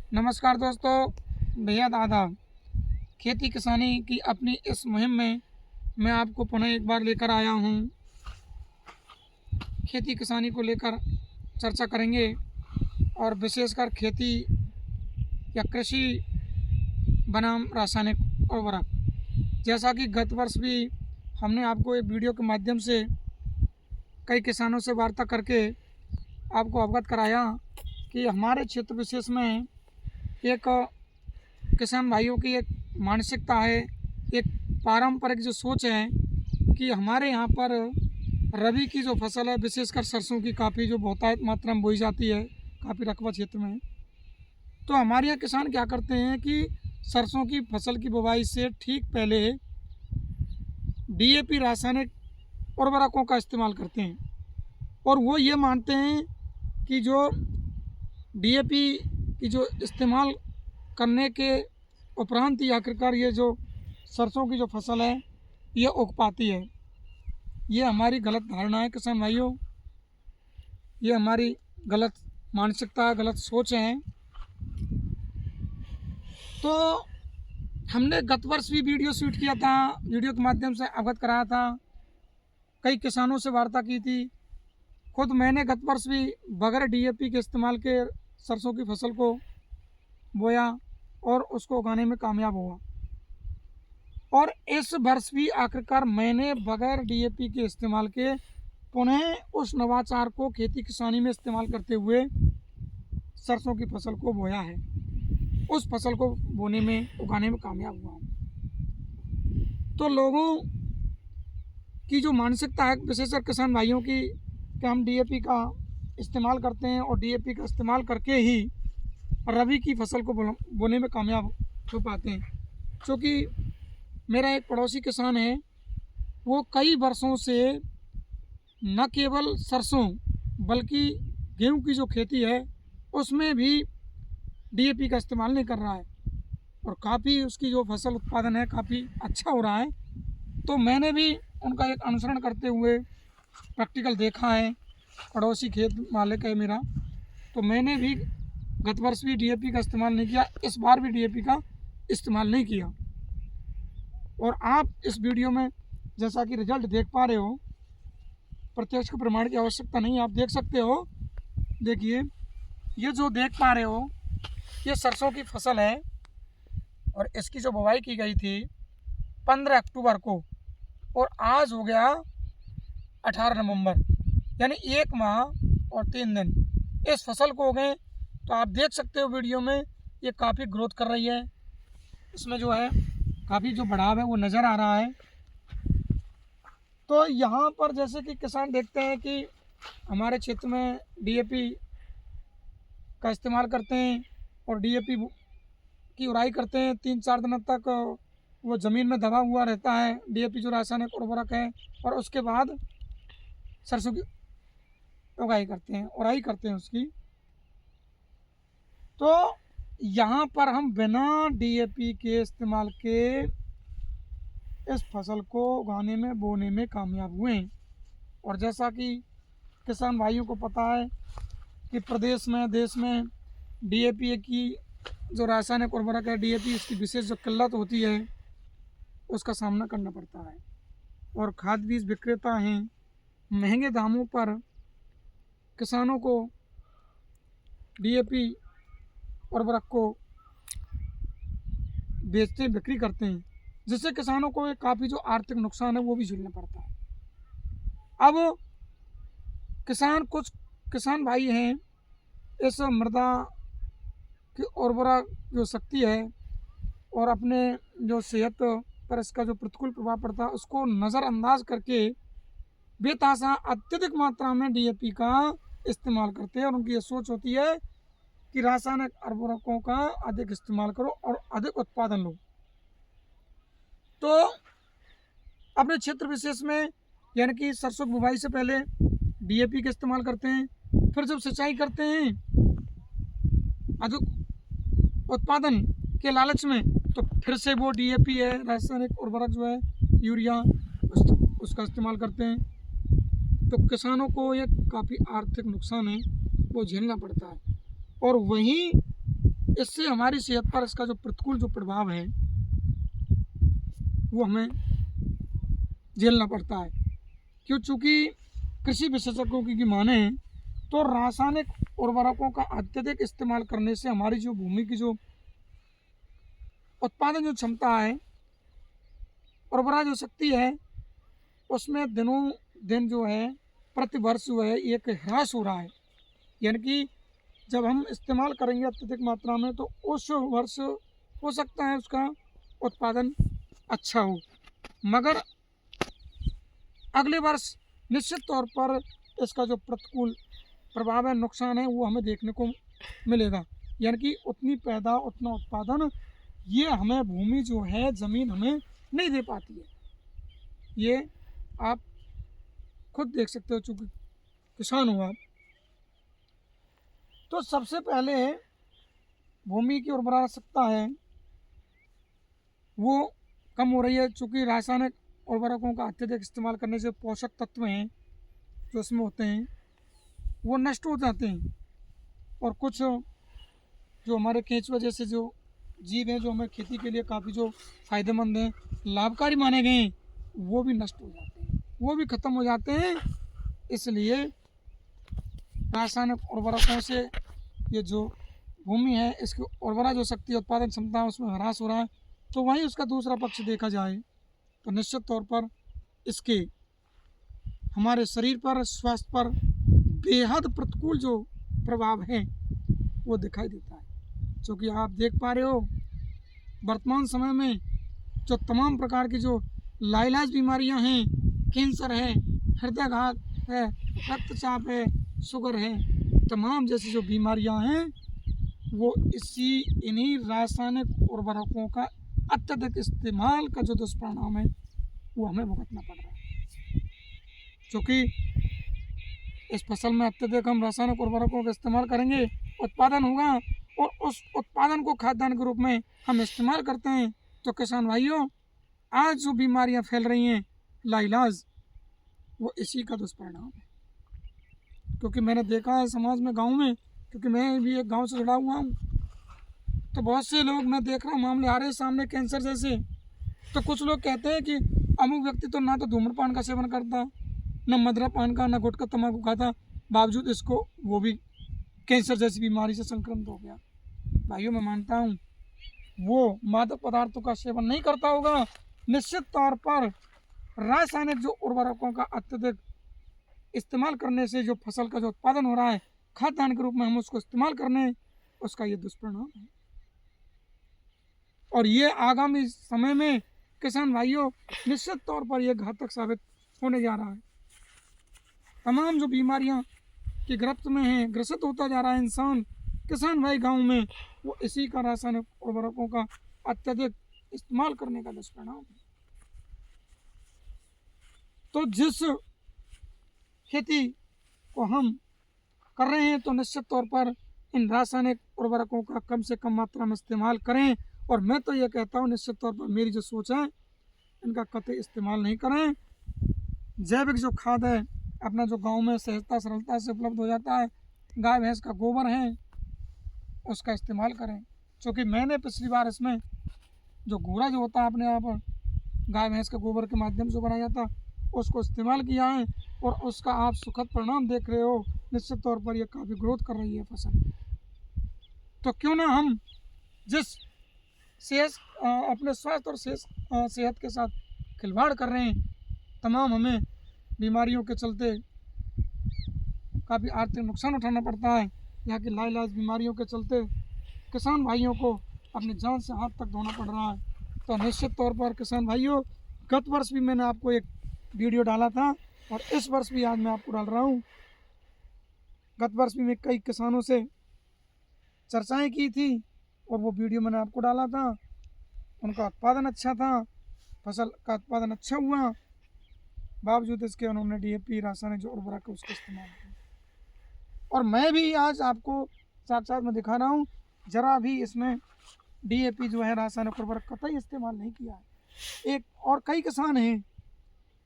नमस्कार दोस्तों, बेहद आदाब। खेती किसानी की अपनी इस मुहिम में मैं आपको पुनः एक बार लेकर आया हूँ। खेती किसानी को लेकर चर्चा करेंगे और विशेषकर खेती या कृषि बनाम रासायनिक उर्वरक। जैसा कि गत वर्ष भी हमने आपको एक वीडियो के माध्यम से कई किसानों से वार्ता करके आपको अवगत कराया कि हमारे क्षेत्र विशेष में एक किसान भाइयों की एक मानसिकता है, एक पारंपरिक जो सोच है कि हमारे यहाँ पर रबी की जो फसल है, विशेषकर सरसों की काफ़ी जो बहुतायत मात्रा में बोई जाती है काफ़ी रकबा क्षेत्र में। तो हमारे यहाँ किसान क्या करते हैं कि सरसों की फसल की बुवाई से ठीक पहले डीएपी रासायनिक उर्वरकों का इस्तेमाल करते हैं और वो ये मानते हैं कि जो डीएपी की जो इस्तेमाल करने के उपरांत ही आखिरकार ये जो सरसों की जो फसल है ये उग पाती है। ये हमारी गलत धारणा है किसान भाइयों, ये हमारी गलत मानसिकता, गलत सोच है। तो हमने गत वर्ष भी वीडियो शूट किया था, वीडियो के माध्यम से अवगत कराया था, कई किसानों से वार्ता की थी। खुद मैंने गत वर्ष भी बगैर डीएपी के इस्तेमाल के सरसों की फसल को बोया और उसको उगाने में कामयाब हुआ। और इस वर्ष भी आखिरकार मैंने बगैर डीएपी के इस्तेमाल के पुनः उस नवाचार को खेती किसानी में इस्तेमाल करते हुए सरसों की फसल को बोया है, उस फसल को बोने में उगाने में कामयाब हुआ हूँ। तो लोगों की जो मानसिकता है, विशेषकर किसान भाइयों की, कि हम डीएपी का इस्तेमाल करते हैं और डीएपी का इस्तेमाल करके ही रबी की फसल को बोने में कामयाब हो पाते हैं। क्योंकि मेरा एक पड़ोसी किसान है, वो कई वर्षों से न केवल सरसों बल्कि गेहूं की जो खेती है उसमें भी डीएपी का इस्तेमाल नहीं कर रहा है और काफ़ी उसकी जो फसल उत्पादन है काफ़ी अच्छा हो रहा है। तो मैंने भी उनका एक अनुसरण करते हुए प्रैक्टिकल देखा है, पड़ोसी खेत मालिक है मेरा, तो मैंने भी गत वर्ष भी डीएपी का इस्तेमाल नहीं किया, इस बार भी डीएपी का इस्तेमाल नहीं किया। और आप इस वीडियो में जैसा कि रिजल्ट देख पा रहे हो, प्रत्यक्ष के प्रमाण की आवश्यकता नहीं, आप देख सकते हो। देखिए, ये जो देख पा रहे हो ये सरसों की फसल है और इसकी जो बुवाई की गई थी 15 अक्टूबर को और आज हो गया 18 नवंबर, यानी 1 माह और 3 दिन इस फसल को हो गए। तो आप देख सकते हो वीडियो में ये काफ़ी ग्रोथ कर रही है, इसमें जो है काफ़ी जो बढ़ाव है वो नज़र आ रहा है। तो यहाँ पर जैसे कि किसान देखते हैं कि हमारे क्षेत्र में डीएपी का इस्तेमाल करते हैं और डीएपी की उड़ाई करते हैं, 3-4 दिनों तक वो ज़मीन में दबा हुआ रहता है डीएपी जो रासायनिक उर्वरक है, और उसके बाद सरसों की उगाई करते हैं, उड़ाई करते हैं उसकी। तो यहाँ पर हम बिना डीएपी के इस्तेमाल के इस फसल को उगाने में, बोने में कामयाब हुए हैं। और जैसा कि किसान भाइयों को पता है कि प्रदेश में, देश में डीएपी की जो रासायनिक उर्वरक है डीएपी, इसकी विशेष जो किल्लत होती है उसका सामना करना पड़ता है। और खाद बीज विक्रेता हैं, महंगे दामों पर किसानों को डीएपी उर्वरक को बेचते, बिक्री करते हैं, जिससे किसानों को काफ़ी जो आर्थिक नुकसान है वो भी झेलना पड़ता है। अब कुछ किसान भाई हैं, इस मृदा की उर्वरा जो शक्ति है और अपने जो सेहत पर इसका जो प्रतिकूल प्रभाव पड़ता है उसको नज़रअंदाज करके बेतहाशा अत्यधिक मात्रा में डीएपी का इस्तेमाल करते हैं। और उनकी ये सोच होती है कि रासायनिक उर्वरकों का अधिक इस्तेमाल करो और अधिक उत्पादन लो। तो अपने क्षेत्र विशेष में यानी कि सरसों की बुवाई से पहले डीएपी का इस्तेमाल करते हैं, फिर जब सिंचाई करते हैं अधिक उत्पादन के लालच में तो फिर से वो डीएपी है, रासायनिक उर्वरक जो है यूरिया, उसका इस्तेमाल करते हैं। तो किसानों को ये काफ़ी आर्थिक नुकसान है वो झेलना पड़ता है। और वहीं इससे हमारी सेहत पर इसका जो प्रतिकूल जो प्रभाव है वो हमें झेलना पड़ता है। क्यों? चूँकि कृषि विशेषज्ञों की माने तो रासायनिक उर्वरकों का अत्यधिक इस्तेमाल करने से हमारी जो भूमि की जो उत्पादन जो क्षमता है, उर्वरा जो शक्ति है, उसमें दिनों दिन जो है प्रति वर्ष जो है एक ह्रास हो रहा है। यानी कि जब हम इस्तेमाल करेंगे अत्यधिक मात्रा में तो उस वर्ष हो सकता है उसका उत्पादन अच्छा हो, मगर अगले वर्ष निश्चित तौर पर इसका जो प्रतिकूल प्रभाव है, नुकसान है, वो हमें देखने को मिलेगा। यानी कि उतनी पैदा उतना उत्पादन ये हमें भूमि जो है, ज़मीन हमें नहीं दे पाती है। ये आप खुद देख सकते हो, चूँकि किसान हो आप। तो सबसे पहले भूमि की उर्वरा शक्ति है वो कम हो रही है, चूँकि रासायनिक उर्वरकों का अत्यधिक इस्तेमाल करने से पोषक तत्व हैं जो उसमें होते हैं वो नष्ट हो जाते हैं, और कुछ जो हमारे केंचुआ जैसे जो जीव हैं जो हमें खेती के लिए काफ़ी जो फ़ायदेमंद हैं, लाभकारी माने गए हैं, वो भी नष्ट हो जाते हैं, वो भी ख़त्म हो जाते हैं। इसलिए रासायनिक उर्वरकों से ये जो भूमि है इसकी उर्वरा जो शक्ति उत्पादन क्षमता है उसमें ह्रास हो रहा है। तो वहीं उसका दूसरा पक्ष देखा जाए तो निश्चित तौर पर इसके हमारे शरीर पर, स्वास्थ्य पर बेहद प्रतिकूल जो प्रभाव है वो दिखाई देता है। क्योंकि आप देख पा रहे हो वर्तमान समय में जो तमाम प्रकार की जो लाइलाज बीमारियां हैं, कैंसर है, हृदयाघात है, रक्तचाप है, शुगर है, तमाम जैसी जो बीमारियां हैं वो इन्हीं रासायनिक उर्वरकों का अत्यधिक इस्तेमाल का जो दुष्परिणाम है वो हमें भुगतना पड़ रहा है। क्योंकि इस फसल में अत्यधिक हम रासायनिक उर्वरकों का इस्तेमाल करेंगे, उत्पादन होगा, और उस उत्पादन को खाद्यान्न के रूप में हम इस्तेमाल करते हैं। तो किसान भाइयों, आज जो बीमारियां फैल रही हैं लाइलाज, वो इसी का दुष्परिणाम है। क्योंकि मैंने देखा है समाज में, गांव में, क्योंकि मैं भी एक गांव से जुड़ा हुआ हूँ, तो बहुत से लोग मैं देख रहा हूँ मामले आ रहे हैं सामने कैंसर जैसे। तो कुछ लोग कहते हैं कि अमुक व्यक्ति तो ना तो धूम्रपान का सेवन करता, न मदिरापान का, न गुटखा तंबाकू खाता, बावजूद इसको वो भी कैंसर जैसी बीमारी से संक्रमित हो गया। भाइयों, मैं मानता हूँ वो मादक पदार्थों का सेवन नहीं करता होगा, निश्चित तौर पर रासायनिक जो उर्वरकों का अत्यधिक इस्तेमाल करने से जो फसल का जो उत्पादन हो रहा है खाद्यान्न के रूप में हम उसको इस्तेमाल करने, उसका ये दुष्परिणाम है। और ये आगामी समय में किसान भाइयों निश्चित तौर पर यह घातक साबित होने जा रहा है। तमाम जो बीमारियां की गिरफ्त में हैं, ग्रसित होता जा रहा है इंसान, किसान भाई गांव में, वो इसी का रासायनिक उर्वरकों का अत्यधिक इस्तेमाल करने का दुष्परिणाम है। तो जिस खेती को हम कर रहे हैं तो निश्चित तौर पर इन रासायनिक उर्वरकों का कम से कम मात्रा में इस्तेमाल करें। और मैं तो ये कहता हूँ निश्चित तौर पर मेरी जो सोच है इनका कतई इस्तेमाल नहीं करें। जैविक जो खाद है अपना जो गांव में सहजता सरलता से उपलब्ध हो जाता है, गाय भैंस का गोबर है उसका इस्तेमाल करें। क्योंकि मैंने पिछली बार इसमें जो घूरा जो होता है अपने यहाँ पर गाय भैंस के गोबर के माध्यम से बनाया जाता, उसको इस्तेमाल किया है और उसका आप सुखद परिणाम देख रहे हो। निश्चित तौर पर यह काफ़ी ग्रोथ कर रही है फसल। तो क्यों ना हम जिस अपने स्वास्थ्य और सेहत के साथ खिलवाड़ कर रहे हैं, तमाम हमें बीमारियों के चलते काफ़ी आर्थिक नुकसान उठाना पड़ता है, यहाँ की लाइलाज बीमारियों के चलते किसान भाइयों को अपनी जान से हाथ तक धोना पड़ रहा है। तो निश्चित तौर पर किसान भाइयों, गत वर्ष भी मैंने आपको एक वीडियो डाला था और इस वर्ष भी आज मैं आपको डाल रहा हूँ। गत वर्ष भी मैं कई किसानों से चर्चाएं की थी और वो वीडियो मैंने आपको डाला था। उनका उत्पादन अच्छा था, फसल का उत्पादन अच्छा हुआ, बावजूद इसके उन्होंने डीएपी रासायनिक जो उर्वरक है उसका इस्तेमाल किया। और मैं भी आज आपको साथ साथ में दिखा रहा हूँ, ज़रा भी इसमें डीएपी जो है रासायनिक उर्वरक कतई इस्तेमाल नहीं किया है। एक और कई किसान हैं,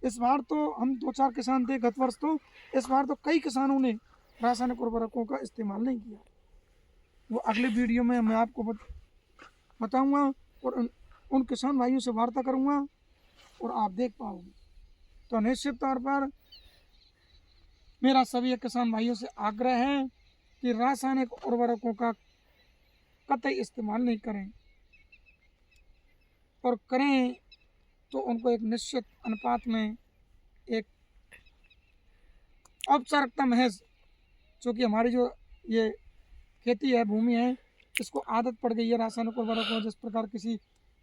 इस बार तो हम 2-4 किसान थे गत वर्ष, तो इस बार तो कई किसानों ने रासायनिक उर्वरकों का इस्तेमाल नहीं किया। वो अगले वीडियो में मैं आपको बताऊंगा और उन किसान भाइयों से वार्ता करूंगा और आप देख पाओगे। तो निश्चित तौर पर मेरा सभी किसान भाइयों से आग्रह है कि रासायनिक उर्वरकों का कतई इस्तेमाल नहीं करें, और करें तो उनको एक निश्चित अनुपात में, एक औपचारिकता महज, क्योंकि हमारी जो ये खेती है, भूमि है, इसको आदत पड़ गई है रासायनिक उर्वरकों। जिस प्रकार किसी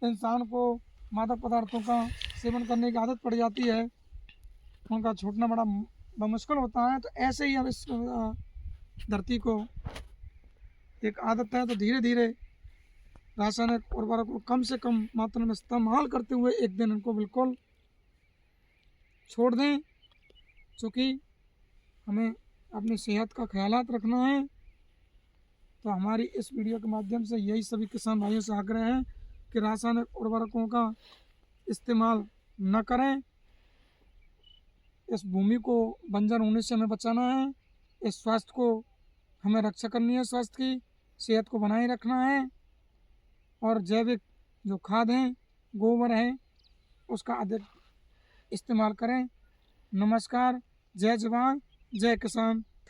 इंसान को मादक पदार्थों का सेवन करने की आदत पड़ जाती है, उनका छूटना बड़ा मुश्किल होता है, तो ऐसे ही अब इस धरती को एक आदत है, तो धीरे धीरे रासायनिक उर्वरक को कम से कम मात्रा में इस्तेमाल करते हुए एक दिन इनको बिल्कुल छोड़ दें, क्योंकि हमें अपनी सेहत का ख्यालात रखना है। तो हमारी इस वीडियो के माध्यम से यही सभी किसान भाइयों से आग्रह है कि रासायनिक उर्वरकों का इस्तेमाल न करें। इस भूमि को बंजर होने से हमें बचाना है, इस स्वास्थ्य को हमें रक्षा करनी है, स्वास्थ्य की सेहत को बनाए रखना है, और जैविक जो खाद हैं, गोबर है, उसका अधिक इस्तेमाल करें। नमस्कार, जय जवान जय किसान।